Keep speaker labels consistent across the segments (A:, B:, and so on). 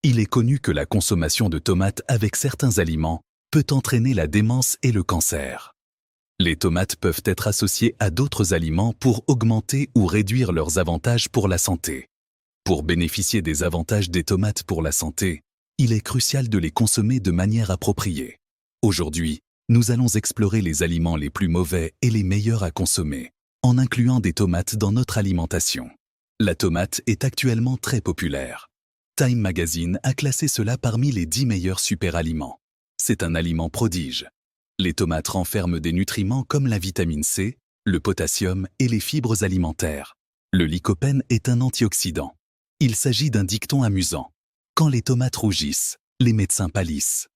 A: Il est connu que la consommation de tomates avec certains aliments peut entraîner la démence et le cancer. Les tomates peuvent être associées à d'autres aliments pour augmenter ou réduire leurs avantages pour la santé. Pour bénéficier des avantages des tomates pour la santé, il est crucial de les consommer de manière appropriée. Aujourd'hui, nous allons explorer les aliments les plus mauvais et les meilleurs à consommer, en incluant des tomates dans notre alimentation. La tomate est actuellement très populaire. Time Magazine a classé cela parmi les 10 meilleurs super-aliments. C'est un aliment prodige. Les tomates renferment des nutriments comme la vitamine C, le potassium et les fibres alimentaires. Le lycopène est un antioxydant. Il s'agit d'un dicton amusant. Quand les tomates rougissent, les médecins pâlissent.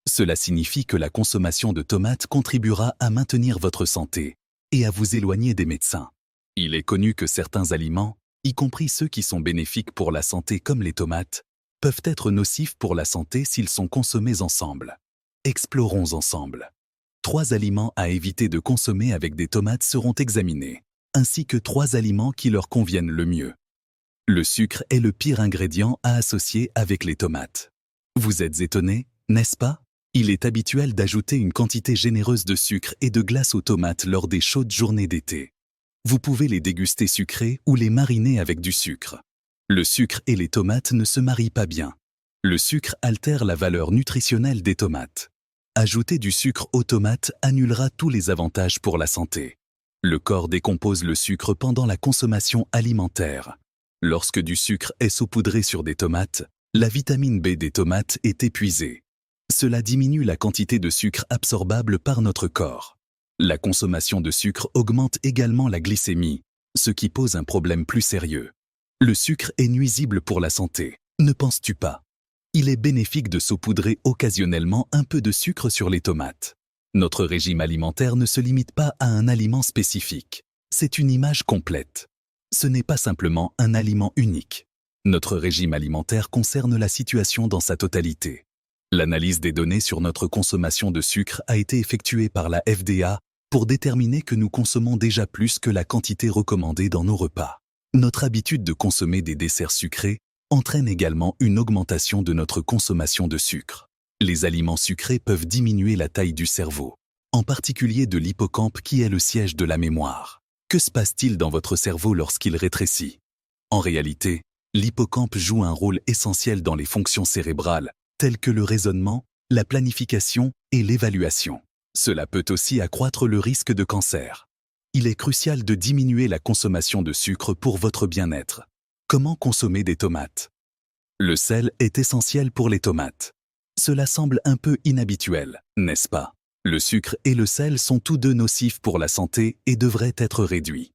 A: Cela signifie que la consommation de tomates contribuera à maintenir votre santé et à vous éloigner des médecins. Il est connu que certains aliments, y compris ceux qui sont bénéfiques pour la santé comme les tomates, peuvent être nocifs pour la santé s'ils sont consommés ensemble. Explorons ensemble. 3 aliments à éviter de consommer avec des tomates seront examinés, ainsi que 3 aliments qui leur conviennent le mieux. Le sucre est le pire ingrédient à associer avec les tomates. Vous êtes étonné, n'est-ce pas? Il est habituel d'ajouter une quantité généreuse de sucre et de glace aux tomates lors des chaudes journées d'été. Vous pouvez les déguster sucrés ou les mariner avec du sucre. Le sucre et les tomates ne se marient pas bien. Le sucre altère la valeur nutritionnelle des tomates. Ajouter du sucre aux tomates annulera tous les avantages pour la santé. Le corps décompose le sucre pendant la consommation alimentaire. Lorsque du sucre est saupoudré sur des tomates, la vitamine B des tomates est épuisée. Cela diminue la quantité de sucre absorbable par notre corps. La consommation de sucre augmente également la glycémie, ce qui pose un problème plus sérieux. Le sucre est nuisible pour la santé, ne penses-tu pas? Il est bénéfique de saupoudrer occasionnellement un peu de sucre sur les tomates. Notre régime alimentaire ne se limite pas à un aliment spécifique. C'est une image complète. Ce n'est pas simplement un aliment unique. Notre régime alimentaire concerne la situation dans sa totalité. L'analyse des données sur notre consommation de sucre a été effectuée par la FDA pour déterminer que nous consommons déjà plus que la quantité recommandée dans nos repas. Notre habitude de consommer des desserts sucrés entraîne également une augmentation de notre consommation de sucre. Les aliments sucrés peuvent diminuer la taille du cerveau, en particulier de l'hippocampe qui est le siège de la mémoire. Que se passe-t-il dans votre cerveau lorsqu'il rétrécit? En réalité, l'hippocampe joue un rôle essentiel dans les fonctions cérébrales, telles que le raisonnement, la planification et l'évaluation. Cela peut aussi accroître le risque de cancer. Il est crucial de diminuer la consommation de sucre pour votre bien-être. Comment consommer des tomates? Le sel est essentiel pour les tomates. Cela semble un peu inhabituel, n'est-ce pas? Le sucre et le sel sont tous deux nocifs pour la santé et devraient être réduits.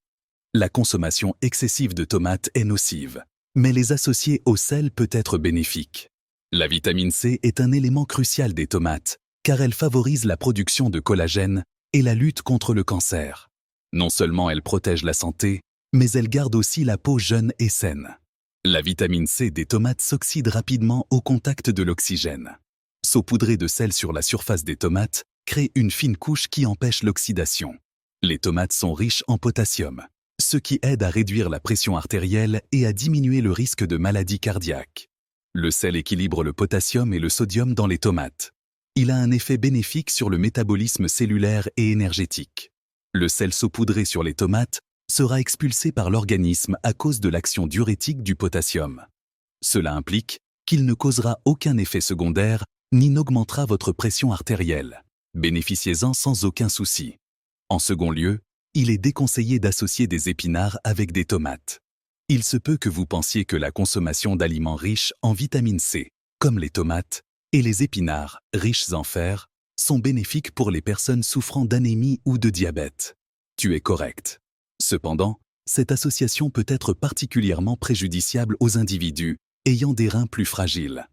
A: La consommation excessive de tomates est nocive, mais les associer au sel peut être bénéfique. La vitamine C est un élément crucial des tomates, car elle favorise la production de collagène et la lutte contre le cancer. Non seulement elle protège la santé, mais elle garde aussi la peau jeune et saine. La vitamine C des tomates s'oxyde rapidement au contact de l'oxygène. Saupoudrer de sel sur la surface des tomates crée une fine couche qui empêche l'oxydation. Les tomates sont riches en potassium, ce qui aide à réduire la pression artérielle et à diminuer le risque de maladies cardiaques. Le sel équilibre le potassium et le sodium dans les tomates. Il a un effet bénéfique sur le métabolisme cellulaire et énergétique. Le sel saupoudré sur les tomates sera expulsé par l'organisme à cause de l'action diurétique du potassium. Cela implique qu'il ne causera aucun effet secondaire ni n'augmentera votre pression artérielle. Bénéficiez-en sans aucun souci. En second lieu, il est déconseillé d'associer des épinards avec des tomates. Il se peut que vous pensiez que la consommation d'aliments riches en vitamine C, comme les tomates, et les épinards, riches en fer, sont bénéfiques pour les personnes souffrant d'anémie ou de diabète. Tu es correct. Cependant, cette association peut être particulièrement préjudiciable aux individus ayant des reins plus fragiles.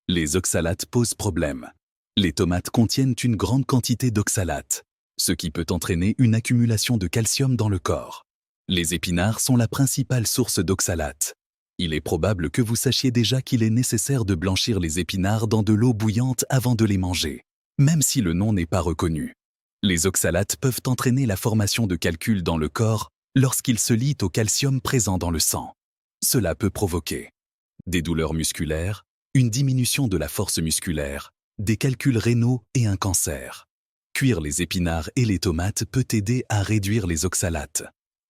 A: Les oxalates posent problème. Les tomates contiennent une grande quantité d'oxalates, ce qui peut entraîner une accumulation de calcium dans le corps. Les épinards sont la principale source d'oxalates. Il est probable que vous sachiez déjà qu'il est nécessaire de blanchir les épinards dans de l'eau bouillante avant de les manger, même si le nom n'est pas reconnu. Les oxalates peuvent entraîner la formation de calculs dans le corps lorsqu'ils se lient au calcium présent dans le sang. Cela peut provoquer des douleurs musculaires, une diminution de la force musculaire, des calculs rénaux et un cancer. Cuire les épinards et les tomates peut aider à réduire les oxalates.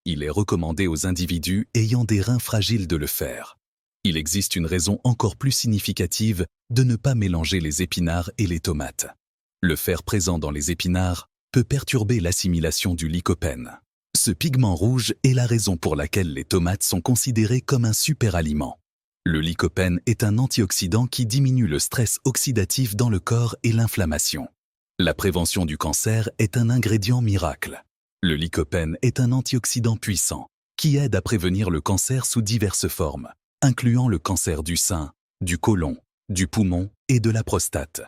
A: Il est recommandé aux individus ayant des reins fragiles de le faire. Il existe une raison encore plus significative de ne pas mélanger les épinards et les tomates. Le fer présent dans les épinards peut perturber l'assimilation du lycopène. Ce pigment rouge est la raison pour laquelle les tomates sont considérées comme un super-aliment. Le lycopène est un antioxydant qui diminue le stress oxydatif dans le corps et l'inflammation. La prévention du cancer est un ingrédient miracle. Le lycopène est un antioxydant puissant qui aide à prévenir le cancer sous diverses formes, incluant le cancer du sein, du côlon, du poumon et de la prostate.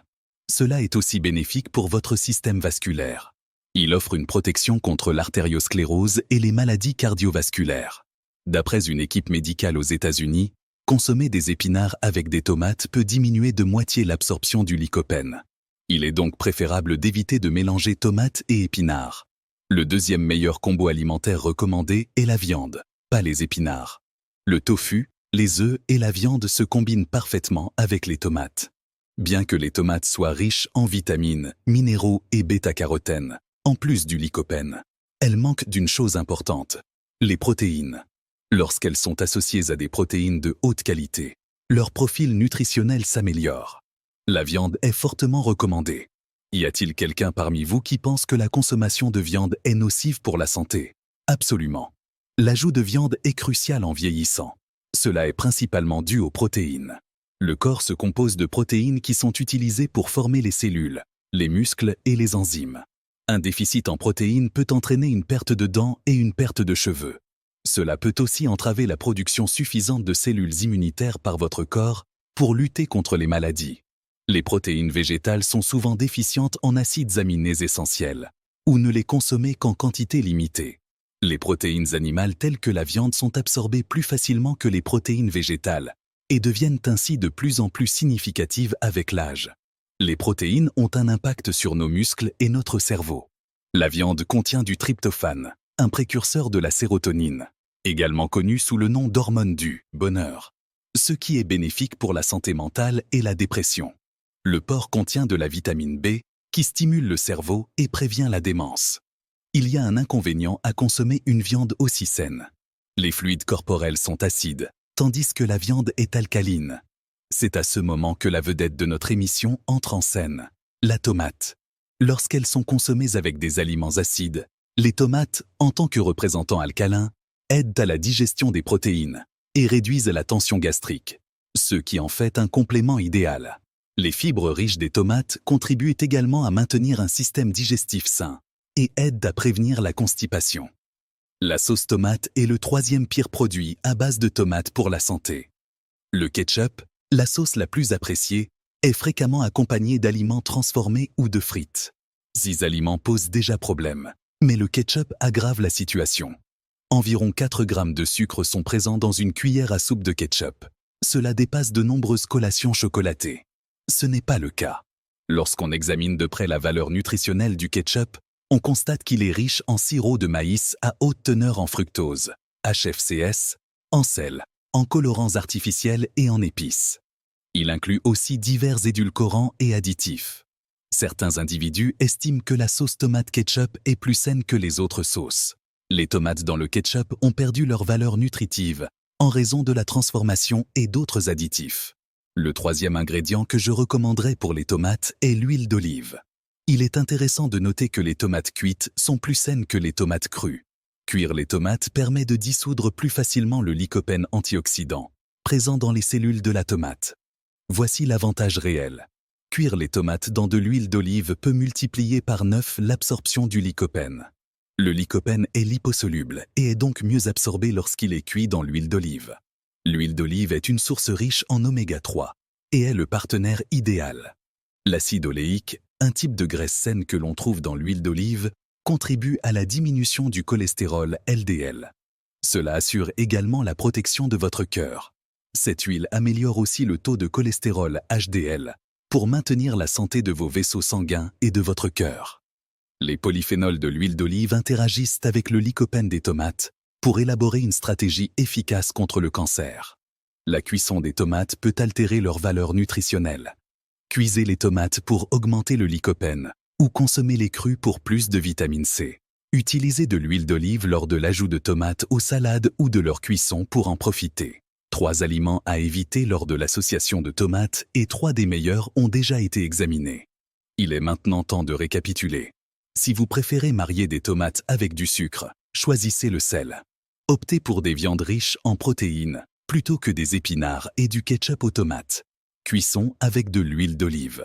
A: Cela est aussi bénéfique pour votre système vasculaire. Il offre une protection contre l'artériosclérose et les maladies cardiovasculaires. D'après une équipe médicale aux États-Unis, consommer des épinards avec des tomates peut diminuer de moitié l'absorption du lycopène. Il est donc préférable d'éviter de mélanger tomates et épinards. Le deuxième meilleur combo alimentaire recommandé est la viande, pas les épinards. Le tofu, les œufs et la viande se combinent parfaitement avec les tomates. Bien que les tomates soient riches en vitamines, minéraux et bêta-carotène, en plus du lycopène, elles manquent d'une chose importante, les protéines. Lorsqu'elles sont associées à des protéines de haute qualité, leur profil nutritionnel s'améliore. La viande est fortement recommandée. Y a-t-il quelqu'un parmi vous qui pense que la consommation de viande est nocive pour la santé? Absolument. L'ajout de viande est crucial en vieillissant. Cela est principalement dû aux protéines. Le corps se compose de protéines qui sont utilisées pour former les cellules, les muscles et les enzymes. Un déficit en protéines peut entraîner une perte de dents et une perte de cheveux. Cela peut aussi entraver la production suffisante de cellules immunitaires par votre corps pour lutter contre les maladies. Les protéines végétales sont souvent déficientes en acides aminés essentiels, ou ne les consommer qu'en quantité limitée. Les protéines animales telles que la viande sont absorbées plus facilement que les protéines végétales et deviennent ainsi de plus en plus significatives avec l'âge. Les protéines ont un impact sur nos muscles et notre cerveau. La viande contient du tryptophane, un précurseur de la sérotonine, également connu sous le nom d'hormone du bonheur, ce qui est bénéfique pour la santé mentale et la dépression. Le porc contient de la vitamine B, qui stimule le cerveau et prévient la démence. Il y a un inconvénient à consommer une viande aussi saine. Les fluides corporels sont acides, tandis que la viande est alcaline. C'est à ce moment que la vedette de notre émission entre en scène, la tomate. Lorsqu'elles sont consommées avec des aliments acides, les tomates, en tant que représentants alcalins, aident à la digestion des protéines et réduisent la tension gastrique, ce qui en fait un complément idéal. Les fibres riches des tomates contribuent également à maintenir un système digestif sain et aident à prévenir la constipation. La sauce tomate est le troisième pire produit à base de tomates pour la santé. Le ketchup, la sauce la plus appréciée, est fréquemment accompagné d'aliments transformés ou de frites. Ces aliments posent déjà problème, mais le ketchup aggrave la situation. Environ 4 grammes de sucre sont présents dans une cuillère à soupe de ketchup. Cela dépasse de nombreuses collations chocolatées. Ce n'est pas le cas. Lorsqu'on examine de près la valeur nutritionnelle du ketchup, on constate qu'il est riche en sirop de maïs à haute teneur en fructose, HFCS, en sel, en colorants artificiels et en épices. Il inclut aussi divers édulcorants et additifs. Certains individus estiment que la sauce tomate ketchup est plus saine que les autres sauces. Les tomates dans le ketchup ont perdu leur valeur nutritive en raison de la transformation et d'autres additifs. Le troisième ingrédient que je recommanderais pour les tomates est l'huile d'olive. Il est intéressant de noter que les tomates cuites sont plus saines que les tomates crues. Cuire les tomates permet de dissoudre plus facilement le lycopène antioxydant, présent dans les cellules de la tomate. Voici l'avantage réel. Cuire les tomates dans de l'huile d'olive peut multiplier par 9 l'absorption du lycopène. Le lycopène est liposoluble et est donc mieux absorbé lorsqu'il est cuit dans l'huile d'olive. L'huile d'olive est une source riche en oméga 3 et est le partenaire idéal. L'acide oléique, un type de graisse saine que l'on trouve dans l'huile d'olive, contribue à la diminution du cholestérol LDL. Cela assure également la protection de votre cœur. Cette huile améliore aussi le taux de cholestérol HDL pour maintenir la santé de vos vaisseaux sanguins et de votre cœur. Les polyphénols de l'huile d'olive interagissent avec le lycopène des tomates pour élaborer une stratégie efficace contre le cancer. La cuisson des tomates peut altérer leur valeur nutritionnelle. Cuisez les tomates pour augmenter le lycopène ou consommez les crues pour plus de vitamine C. Utilisez de l'huile d'olive lors de l'ajout de tomates aux salades ou de leur cuisson pour en profiter. 3 aliments à éviter lors de l'association de tomates et 3 des meilleurs ont déjà été examinés. Il est maintenant temps de récapituler. Si vous préférez marier des tomates avec du sucre, choisissez le sel. Optez pour des viandes riches en protéines plutôt que des épinards et du ketchup aux tomates. Cuisson avec de l'huile d'olive.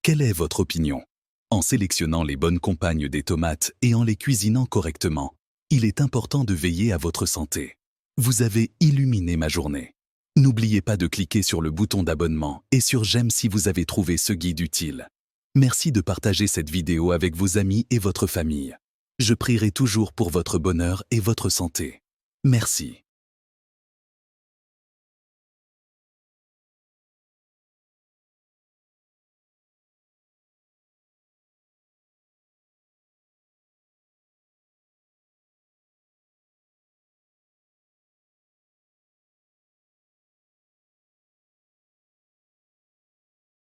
A: Quelle est votre opinion? En sélectionnant les bonnes compagnes des tomates et en les cuisinant correctement, il est important de veiller à votre santé. Vous avez illuminé ma journée. N'oubliez pas de cliquer sur le bouton d'abonnement et sur j'aime si vous avez trouvé ce guide utile. Merci de partager cette vidéo avec vos amis et votre famille. Je prierai toujours pour votre bonheur et votre santé. Merci.